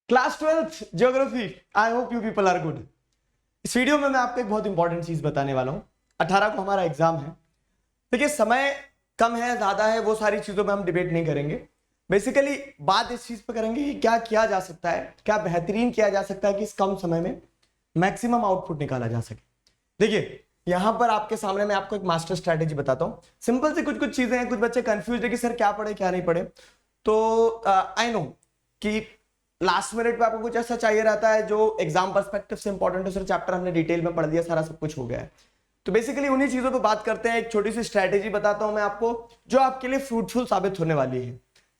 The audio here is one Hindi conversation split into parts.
Class 12th geography. I hope you people are good. इस वीडियो में मैं आपको एक बहुत इंपॉर्टेंट चीज बताने वाला हूं। 18 को हमारा एग्जाम है। देखिए समय कम है ज्यादा है वो सारी चीजों में हम डिबेट नहीं करेंगे। बेसिकली बात इस चीज पर करेंगे कि क्या किया जा सकता है, क्या बेहतरीन किया जा सकता है कि इस कम समय में मैक्सिमम आउटपुट निकाला जा सके। देखिए यहां पर आपके सामने मैं आपको एक मास्टर स्ट्रैटेजी बताता हूं। सिंपल से कुछ कुछ चीजें हैं, कुछ बच्चे कंफ्यूज है कि सर क्या पढ़े क्या नहीं पढ़े। तो आई नो कि लास्ट मिनट पे आपको कुछ ऐसा चाहिए रहता है जो एग्जाम पर्सपेक्टिव से इंपॉर्टेंट है। सर चैप्टर हमने डिटेल में पढ़ दिया, सारा सब कुछ हो गया है। तो बेसिकली उन्हीं चीजों पे बात करते हैं। एक छोटी सी स्ट्रैटेजी बताता हूं मैं आपको जो आपके लिए फ्रूटफुल साबित होने वाली है।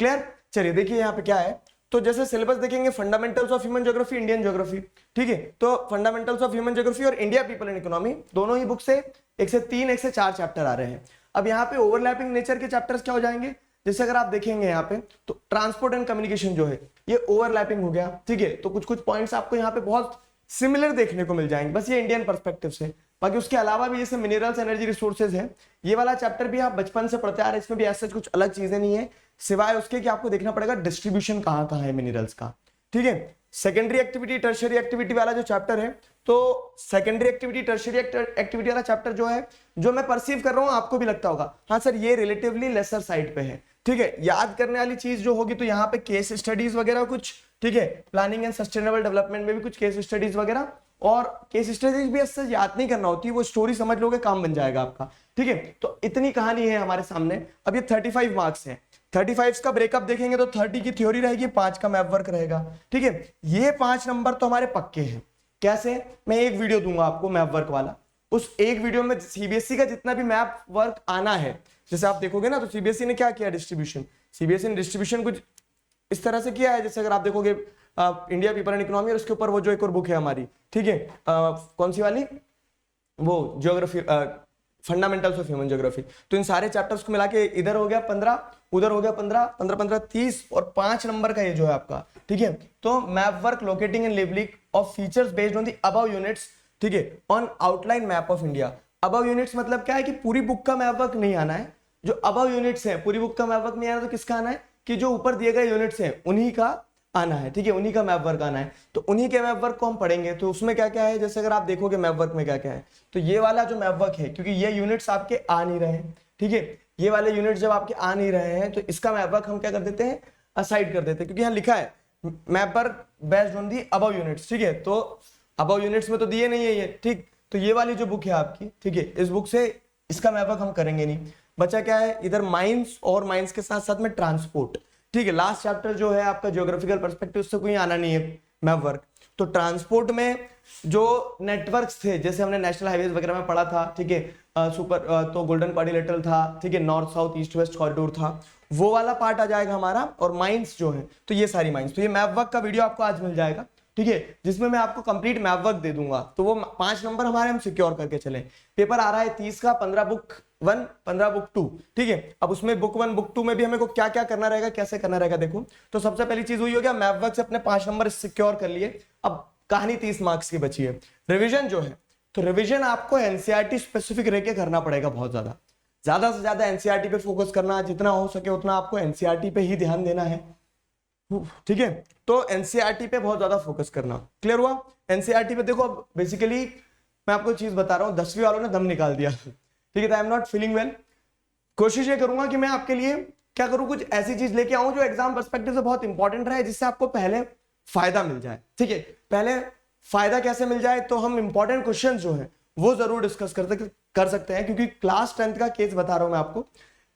क्लियर? चलिए देखिए यहाँ पे क्या है। तो जैसे सिलेबस देखेंगे fundamentals of human geography, Indian geography. ठीक है, तो फंडामेंटल्स ऑफ ह्यूमन ज्योग्राफी और इंडिया पीपल एंड इकोनॉमी दोनों ही बुक से 1 से 3 1 से 4 चैप्टर आ रहे हैं। अब यहाँ पे ओवरलैपिंग नेचर के चैप्टर्स क्या हो जाएंगे, जैसे अगर आप देखेंगे यहाँ पे तो ट्रांसपोर्ट एंड कम्युनिकेशन जो है ये ओवरलैपिंग हो गया। ठीक है, तो कुछ कुछ पॉइंट्स आपको यहाँ पे बहुत सिमिलर देखने को मिल जाएंगे, बस ये इंडियन पर्सपेक्टिव से। बाकी उसके अलावा भी जैसे मिनरल्स एनर्जी रिसोर्सेज है, ये वाला चैप्टर भी आप बचपन से पढ़ते आ रहे हैं, इसमें भी ऐसा कुछ अलग चीजें नहीं है सिवाय उसके कि आपको देखना पड़ेगा डिस्ट्रीब्यूशन कहाँ कहाँ है मिनरल्स का। ठीक है, सेकेंडरी एक्टिविटी टर्शियरी एक्टिविटी वाला जो चैप्टर है, तो सेकेंडरी एक्टिविटी टर्शियरी एक्टिविटी वाला चैप्टर जो है, जो मैं परसीव कर रहा हूं आपको भी लगता होगा हाँ सर ये रिलेटिवली लेसर साइड पे है। ठीक है, याद करने वाली चीज जो होगी तो यहाँ पे केस स्टडीज वगैरह कुछ, ठीक है, प्लानिंग एंड सस्टेनेबल डेवलपमेंट में भी कुछ केस स्टडीज वगैरह, और केस स्टडीज भी ऐसे याद नहीं करना होती, वो स्टोरी समझ लोगे काम बन जाएगा आपका। ठीक है, तो इतनी कहानी है हमारे सामने। अब ये 35 मार्क्स है। 35 का ब्रेकअप देखेंगे तो 30 की थ्योरी रहेगी, 5 का मैप वर्क रहेगा। ठीक है, ये 5 नंबर तो हमारे पक्के हैं। कैसे? मैं एक वीडियो दूंगा आपको मैप वर्क वाला, उस एक वीडियो में सीबीएसई का जितना भी मैप वर्क आना है, जैसे आप देखोगे ना तो सीबीएसई ने क्या किया, डिस्ट्रीब्यूशन, सीबीएसई ने डिस्ट्रीब्यूशन कुछ इस तरह से किया है। जैसे अगर आप देखोगे इंडिया पीपल एंड इकोनॉमी और उसके ऊपर वो जो एक और बुक है हमारी, ठीक है, कौन सी वाली, वो geography, fundamentals of human geography. तो इन सारे चैप्टर्स को मिला के इधर हो गया 15, उधर हो गया 15, 15 15 30 और 5 नंबर का ये जो है आपका। ठीक है, तो map work locating and labelling of features based on the above units, ठीक है, on outline map of India. Above units मतलब क्या है कि पूरी बुक का मैप वर्क नहीं आना है, जो अबव यूनिट्स है पूरी बुक का मैप वर्क नहीं आना, तो किसका आना है कि जो ऊपर दिए गए यूनिट्स हैं उन्हीं का आना है। ठीक है, उन्हीं का मैप वर्क आना है। तो उन्हीं के मैप वर्क को हम पढ़ेंगे। तो उसमें क्या क्या है, जैसे अगर आप देखोगे मैप वर्क में क्या क्या है, तो ये वाला जो मैप वर्क है, क्योंकि ये यूनिट्स आपके आ नहीं रहे हैं, ठीक है, ये वाले यूनिट्स जब आपके आ नहीं रहे हैं तो इसका मैप वर्क हम क्या कर देते हैं, असाइड कर देते हैं, क्योंकि यहाँ लिखा है map work based on the above units. ठीक है, तो अबव यूनिट्स में तो दिए नहीं है ये, ठीक, तो ये वाली जो बुक है आपकी, ठीक है, इस बुक से इसका मैप वर्क हम करेंगे नहीं। बचा क्या है, इधर माइंस और माइंस के साथ साथ में ट्रांसपोर्ट। ठीक है, लास्ट चैप्टर जो है आपका ज्योग्राफिकल पर्सपेक्टिव, उससे कोई आना नहीं है मैप वर्क। तो ट्रांसपोर्ट में जो नेटवर्क्स थे, जैसे हमने नेशनल हाईवेज वगैरह में पढ़ा था, ठीक है, तो गोल्डन क्वाड्रिलेटरल था, ठीक है, north south east west corridor था, वो वाला पार्ट आ जाएगा हमारा। और माइंस जो है, तो ये सारी माइंस, तो ये मैप वर्क का वीडियो आपको आज मिल जाएगा, ठीक है, जिसमें मैं आपको कंप्लीट मैप वर्क दे दूंगा। तो वो 5 नंबर हमारे हम सिक्योर करके चले। पेपर आ रहा है 30 का, 15 बुक 1, 15 बुक 2। ठीक है, अब उसमें बुक 1 बुक 2 में भी हमें को क्या क्या करना रहेगा, कैसे करना रहेगा, देखो। तो सबसे पहली चीज हुई हो गया, मैप वर्क से अपने 5 नंबर सिक्योर कर लिए। अब कहानी 30 मार्क्स की बची है। रिविजन जो है, तो रिविजन आपको एनसीईआरटी स्पेसिफिक रह के करना पड़ेगा। बहुत ज्यादा से ज्यादा एनसीईआरटी पे फोकस करना, जितना हो सके उतना आपको एनसीईआरटी पे ही ध्यान देना है। ठीक है, तो एनसीईआरटी पे बहुत ज्यादा फोकस करना। क्लियर हुआ? एनसीईआरटी पे देखो, अब बेसिकली मैं आपको चीज बता रहा हूं, 10वीं वालों ने दम निकाल दिया। ठीक है, I am not feeling well. कोशिश ये करूंगा कि मैं आपके लिए क्या करूं, कुछ ऐसी चीज लेके आऊं जो एग्जाम पर्सपेक्टिव से बहुत इंपॉर्टेंट रहे, जिससे आपको पहले फायदा मिल जाए। ठीक है, पहले फायदा कैसे मिल जाए, तो हम इंपॉर्टेंट क्वेश्चन जो है वो जरूर डिस्कस कर सकते हैं, क्योंकि क्लास 10th का केस बता रहा हूं मैं आपको।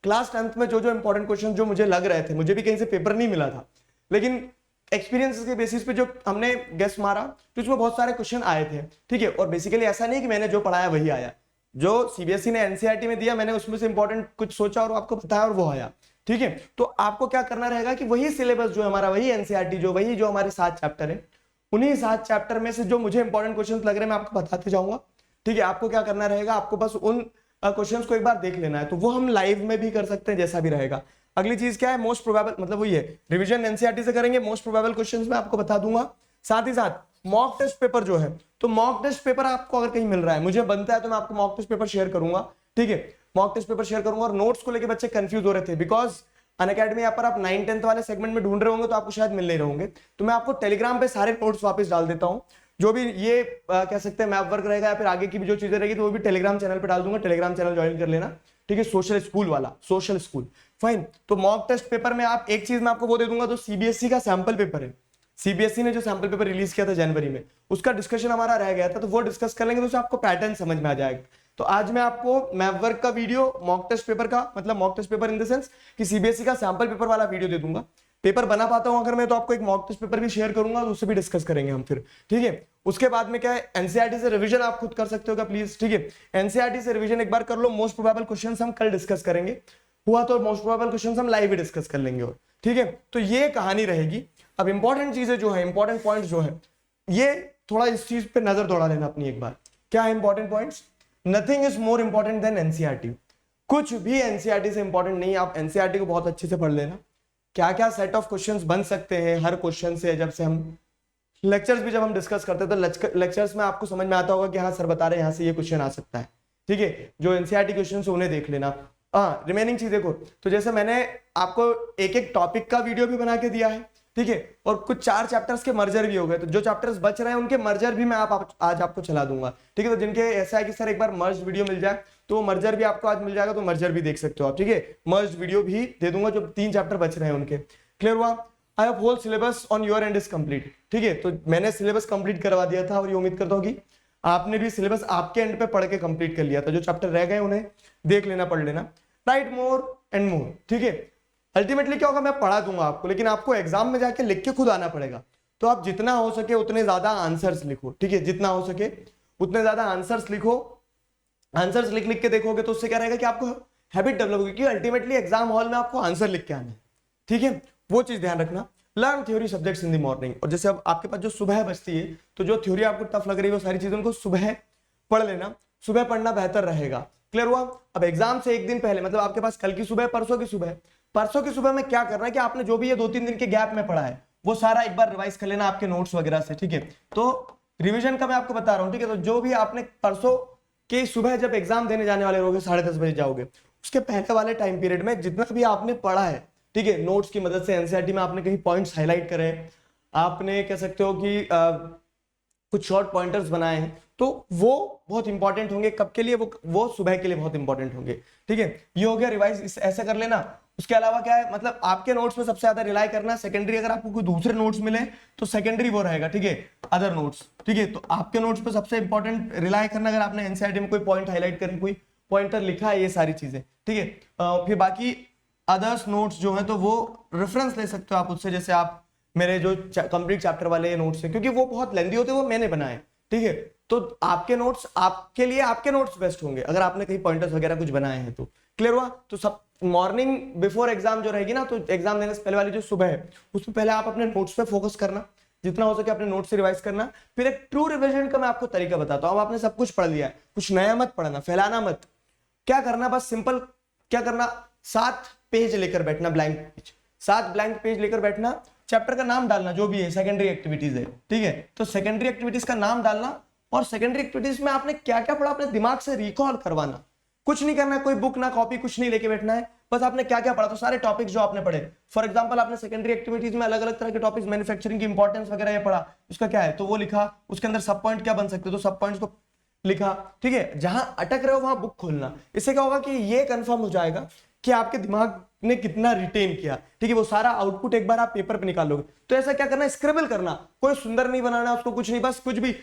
क्लास 10th में जो जो इंपॉर्टेंट क्वेश्चन जो मुझे लग रहे थे, मुझे भी कहीं से पेपर नहीं मिला था, लेकिन एक्सपीरियंस के बेसिस पे जो हमने गेस मारा तो उसमें बहुत सारे क्वेश्चन आए थे। ठीक है, और बेसिकली ऐसा नहीं कि मैंने जो पढ़ाया वही आया, जो सीबीएसई ने एनसीईआरटी में दिया मैंने उसमें से इंपॉर्टेंट कुछ सोचा और आपको बताया और वो आया। ठीक है, तो आपको क्या करना रहेगा कि वही सिलेबस जो हमारा, वही एनसीईआरटी जो, वही जो हमारे 7 चैप्टर है, उन्हीं 7 चैप्टर में से जो मुझे इंपॉर्टेंट क्वेश्चन लग रहे हैं मैं आपको बताते जाऊंगा। ठीक है, आपको क्या करना रहेगा, आपको बस उन क्वेश्चंस को एक बार देख लेना है। तो वो हम लाइव में भी कर सकते हैं, जैसा भी रहेगा। अगली चीज क्या है, मोस्ट प्रोबेबल, मतलब वही है, रिवीजन एनसीईआरटी से करेंगे, मोस्ट प्रोबेबल क्वेश्चंस मैं आपको बता दूंगा। साथ ही साथ मॉक टेस्ट पेपर जो है, तो मॉक टेस्ट पेपर आपको अगर कहीं मिल रहा है, मुझे बनता है, तो मैं आपको मॉक टेस्ट पेपर शेयर करूंगा। ठीक है, मॉक टेस्ट पेपर शेयर करूंगा। और नोट्स को लेकर बच्चे कंफ्यूज हो रहे थे, बिकॉज अनअकैडमी ऐप पर आप 9-10 वाले सेगमेंट में ढूंढ रहे होंगे तो आपको शायद मिल नहीं रहे होंगे, तो मैं आपको टेलीग्राम पे सारे नोट्स वापस डाल देता हूँ। जो भी ये कह सकते हैं मैप वर्क रहेगा या फिर आगे की भी जो चीजें रहेगी तो वो भी टेलीग्राम चैनल पे डाल दूंगा, टेलीग्राम चैनल ज्वाइन कर लेना, ठीक है। सोशल स्कूल वाला, सोशल स्कूल, फाइन। तो मॉक टेस्ट पेपर में आप एक चीज मैं आपको वो दे दूंगा, तो सीबीएसई का सैंपल पेपर है, सीबीएसई ने जो सैंपल पेपर रिलीज किया था जनवरी में, उसका डिस्कशन हमारा रह गया था, तो वो डिस्कस कर लेंगे, तो उससे आपको पैटर्न समझ में आ जाएगा। तो आज मैं आपको मैप वर्क का वीडियो, मॉक टेस्ट पेपर का, मतलब mock test paper in the sense कि सीबीएसई का सैंपल पेपर वाला वीडियो दे दूंगा। पेपर बना पाता हूं अगर मैं तो आपको एक मॉक टेस्ट पेपर भी शेयर करूंगा, तो उससे भी डिस्कस करेंगे हम फिर, ठीक है। उसके बाद में क्या है, एनसीईआरटी से रिवीजन आप खुद कर सकते हो प्लीज, ठीक है। एनसीईआरटी से रिवीजन एक बार कर लो। मोस्ट प्रोबेबल क्वेश्चंस हम कल डिस्कस करेंगे, हुआ तो मोस्ट प्रोबेबल क्वेश्चंस हम लाइव ही डिस्कस कर लेंगे, और ठीक है। तो ये कहानी रहेगी। अब इंपॉर्टेंट चीजें जो है, इंपॉर्टेंट पॉइंट जो है, ये थोड़ा इस चीज पे नजर दौड़ा लेना अपनी एक बार। क्या है important points? Nothing is more important than NCERT. कुछ भी एनसीईआरटी से इंपॉर्टेंट नहीं है। आप एनसीईआरटी को बहुत अच्छे से पढ़ लेना, क्या क्या सेट ऑफ क्वेश्चंस बन सकते हैं हर क्वेश्चन से। जब से हम लेक्चर्स भी जब हम डिस्कस करते हैं तो लेक्चर्स में आपको समझ में आता होगा कि हाँ सर बता रहे हैं यहाँ से ये क्वेश्चन आ सकता है, ठीक है। जो एनसीईआरटी क्वेश्चन उन्हें देख लेना। हाँ, रिमेनिंग चीजें को तो जैसे मैंने आपको एक एक टॉपिक का वीडियो भी बना के दिया है, ठीक है। और कुछ 4 चैप्टर्स के मर्जर भी हो गए, तो जो चैप्टर्स बच रहे हैं उनके मर्जर भी मैं आज आपको चला दूंगा, ठीक है। तो जिनके ऐसा है कि सर एक बार मर्ज वीडियो मिल जाए तो मर्जर भी आपको आज मिल जाएगा, तो मर्जर भी देख सकते हो आप, ठीक है। मर्ज वीडियो भी दे दूंगा, जो 3 चैप्टर बच रहे हैं उनके। क्लियर हुआ? I have whole syllabus on your end is complete, ठीक है। तो मैंने सिलेबस कंप्लीट करवा दिया था और ये उम्मीद करता हूँ कि आपने भी सिलेबस आपके एंड पे पढ़ के कंप्लीट कर लिया था। जो चैप्टर रह गए उन्हें देख लेना, पढ़ लेना। राइट मोर एंड मोर, ठीक है। अल्टीमेटली क्या होगा, मैं पढ़ा दूंगा आपको, लेकिन आपको एग्जाम में जाके लिख के खुद आना पड़ेगा। तो आप जितना हो सके उतने ज्यादा आंसर्स लिखो, ठीक है। जितना हो सके उतने ज्यादा आंसर्स लिखो। आंसर्स लिख लिख के देखोगे तो उससे क्या रहेगा कि आपको हैबिट डेवलप होगी, क्योंकि अल्टीमेटली एग्जाम हॉल में आपको आंसर लिख के आना है, ठीक है। वो चीज ध्यान रखना। Learn theory subjects in the morning. और जैसे अब आपके पास जो सुबह बचती है, तो जो थ्योरी आपको टफ लग रही है वो सारी चीजों को सुबह पढ़ लेना। सुबह पढ़ना बेहतर रहेगा। क्लियर हुआ? अब एग्जाम से एक दिन पहले, मतलब आपके पास कल की सुबह, परसों की सुबह में क्या करना है कि आपने जो भी ये 2-3 दिन के गैप में पढ़ा है वो सारा एक बार रिवाइज कर लेना आपके नोट्स वगैरह से, ठीक है। तो रिवीजन का मैं आपको बता रहा हूं, ठीक है। तो जो भी आपने परसों के सुबह जब एग्जाम देने जाने वाले रहोगे, 10:30 बजे जाओगे, उसके पहले वाले टाइम पीरियड में जितना भी आपने पढ़ा है, ठीक है, नोट्स की मदद से, एनसीईआरटी में आपने कहीं पॉइंट्स हाईलाइट करे, आपने कह सकते हो कि कुछ शॉर्ट पॉइंटर्स बनाए हैं, तो वो बहुत इंपॉर्टेंट होंगे। कब के लिए? वो सुबह के लिए बहुत इंपॉर्टेंट होंगे, ठीक है। ये हो गया रिवाइज, ऐसे कर लेना। उसके अलावा क्या है, मतलब आपके नोट्स पे सबसे ज्यादा रिलाई करना। सेकेंडरी अगर आपको कोई दूसरे नोट्स मिले तो सेकेंडरी वो रहेगा, ठीक है, अदर नोट्स, ठीक है। तो आपके नोट्स पे सबसे इंपॉर्टेंट रिलाई करना, अगर आपने एनसीईआरटी में कोई पॉइंट हाईलाइट करें, कोई पॉइंटर लिखा है, ये सारी चीजें, ठीक है। फिर बाकी अदर्स नोट्स जो है तो वो रेफरेंस ले सकते हो आप उससे, जैसे आप मेरे जो कंप्लीट चैप्टर वाले नोट्स हैं, क्योंकि वो बहुत लेंदी होते हैं, वो मैंने बनाए, ठीक है। तो आपके नोट्स, आपके लिए आपके नोट्स बेस्ट होंगे अगर आपने कहीं पॉइंटर्स वगैरह कुछ बनाए हैं तो। क्लियर हुआ? तो सब मॉर्निंग बिफोर एग्जाम जो रहेगी ना, तो एग्जाम देने से पहले वाली जो सुबह है उसमें पहले आप अपने नोट्स पे फोकस करना, जितना हो सके अपने नोट्स से रिवाइज करना। फिर एक ट्रू रिविजन का मैं आपको तरीका बताता हूं। अब आपने सब कुछ पढ़ लिया है, कुछ नया मत पढ़ना, फैलाना मत। क्या करना, बस सिंपल क्या करना, 7 पेज लेकर बैठना, ब्लैंक पेज, 7 ब्लैंक पेज लेकर बैठना। चैप्टर का नाम डालना जो भी है, सेकेंडरी एक्टिविटीज है, ठीक है। तो सेकेंडरी एक्टिविटीज का नाम डालना, और सेकेंडरी एक्टिविटीज में आपने क्या क्या पढ़ा अपने दिमाग से रिकॉल करवाना। कुछ नहीं करना है, कोई बुक ना कॉपी कुछ नहीं लेके बैठना है, बस आपने क्या क्या पढ़ा, तो सारे टॉपिक्स जो आपने पढ़े। फॉर एग्जांपल आपने सेकेंडरी एक्टिविटीज में अलग अलग तरह के टॉपिक्स, मैन्युफैक्चरिंग की इंपॉर्टेंस वगैरह ये पढ़ा, उसका क्या है तो वो लिखा, उसके अंदर सब पॉइंट क्या बन सकते तो सब पॉइंट्स को लिखा, ठीक है। जहां अटक रहे हो वहां बुक खोलना। इससे क्या होगा कि ये कंफर्म हो जाएगा कि आपके दिमाग ने कितना रिटेन किया, ठीक है। वो सारा आउटपुट एक बार आप पेपर पे निकालोगे। तो ऐसा क्या करना है, स्क्रिबल करना, कोई सुंदर नहीं बनाना उसको, कुछ नहीं, बस कुछ भी,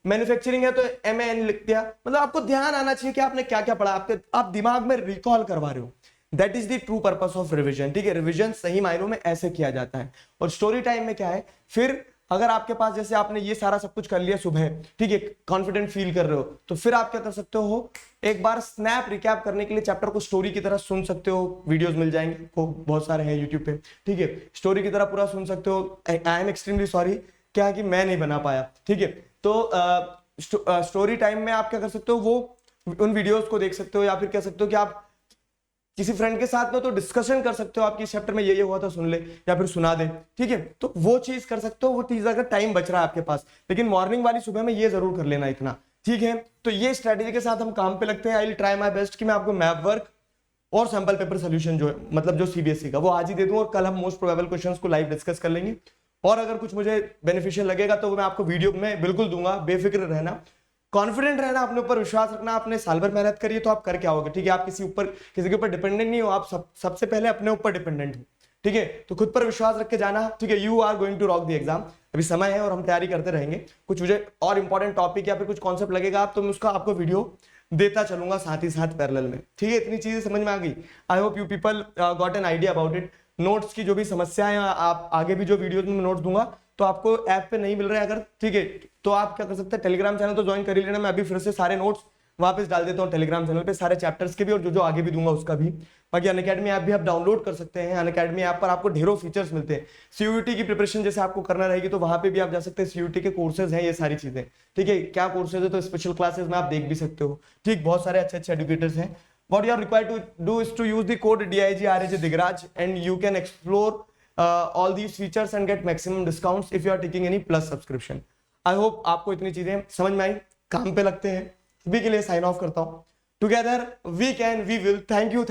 मैन्युफैक्चरिंग है तो MAN लिख दिया। मतलब आपको ध्यान आना चाहिए कि आपने क्या क्या पढ़ा, आप दिमाग में रिकॉल करवा रहे हो। That is the true purpose of revision, ठीक है। रिविजन सही मायनों में ऐसे किया जाता है। और स्टोरी टाइम में क्या है, फिर अगर आपके पास जैसे आपने ये सारा सब कुछ कर लिया सुबह, ठीक है, कॉन्फिडेंट फील कर रहे हो, तो फिर आप क्या कर सकते हो, एक बार स्नैप रिकैप करने के लिए चैप्टर को स्टोरी की तरह सुन सकते हो। वीडियोस मिल जाएंगे, को बहुत सारे हैं यूट्यूब पे, ठीक है। स्टोरी की तरह पूरा सुन सकते हो। आई एम एक्सट्रीमली सॉरी क्या कि मैं नहीं बना पाया, ठीक है। तो स्टोरी टाइम में आप क्या कर सकते हो, वो उन वीडियोस को देख सकते हो, या फिर कह सकते हो कि आप किसी फ्रेंड के साथ में तो डिस्कशन कर सकते हो, आपकी चैप्टर में ये हुआ था सुन ले, या फिर सुना दे, ठीक है। तो वो चीज कर सकते हो, वो चीज अगर टाइम बच रहा है आपके पास। लेकिन मॉर्निंग वाली सुबह में ये जरूर कर लेना इतना, ठीक है। तो ये स्ट्रेटेजी के साथ हम काम पे लगते हैं। I will try my best कि मैं आपको मैप वर्क और सैंपल पेपर सोल्यूशन जो है मतलब जो सीबीएसई का, वो आज ही दे दूं और कल हम मोस्ट प्रोबेबल क्वेश्चंस को लाइव डिस्कस कर लेंगे। और अगर कुछ मुझे बेनिफिशियल लगेगा तो मैं आपको वीडियो में बिल्कुल दूंगा, बेफिक्र रहना, कॉन्फिडेंट रहना, अपने ऊपर विश्वास रखना। आपने साल भर मेहनत करी है तो आप कर क्या होगे, ठीक है। आप किसी के ऊपर डिपेंडेंट नहीं हो, आप सबसे पहले अपने ऊपर डिपेंडेंट हो, ठीक है। तो खुद पर विश्वास रख के जाना, ठीक है। You are going to rock the exam. अभी समय है और हम तैयारी करते रहेंगे। कुछ मुझे और इंपॉर्टेंट टॉपिक या फिर कुछ कॉन्सेप्ट लगेगा तो मैं उसका आपको वीडियो देता चलूंगा साथ ही साथ पैरेलल में, ठीक है। इतनी चीजें समझ में आ गई। आई hope you people got an idea about it. Notes की जो भी समस्याएं, आप आगे भी जो वीडियोज में नोट्स दूंगा तो आपको ऐप पे नहीं मिल रहा है अगर, ठीक है, तो आप क्या कर सकते हैं, टेलीग्राम चैनल तो ज्वाइन कर ही लेना। मैं अभी फिर से सारे नोट्स वापस डाल देता हूँ टेलीग्राम चैनल पे, सारे चैप्टर्स के भी और जो जो आगे भी दूंगा उसका भी। बाकी अनअकैडमी ऐप भी आप डाउनलोड कर सकते हैं। अनअकैडमी ऐप पर आपको ढेरों फीचर्स मिलते हैं। सीयूईटी की प्रिपरेशन जैसे आपको करना रहेगी तो वहां पे भी आप जा सकते हैं। सीयूईटी के कोर्सेज हैं ये सारी चीजें, ठीक है। क्या कोर्सेज है, तो स्पेशल क्लासेस में आप देख भी सकते हो, ठीक। बहुत सारे अच्छे अच्छे एजुकेटर्स हैं। What you are required to do is to use the code DIGRAJ Digraj and you can explore all these features and get maximum discounts if you are taking any plus subscription. I hope आपको इतनी चीजें समझ में आई, काम पे लगते हैं। अभी के लिए साइन ऑफ करता हूँ। Together we can, we will. Thank you.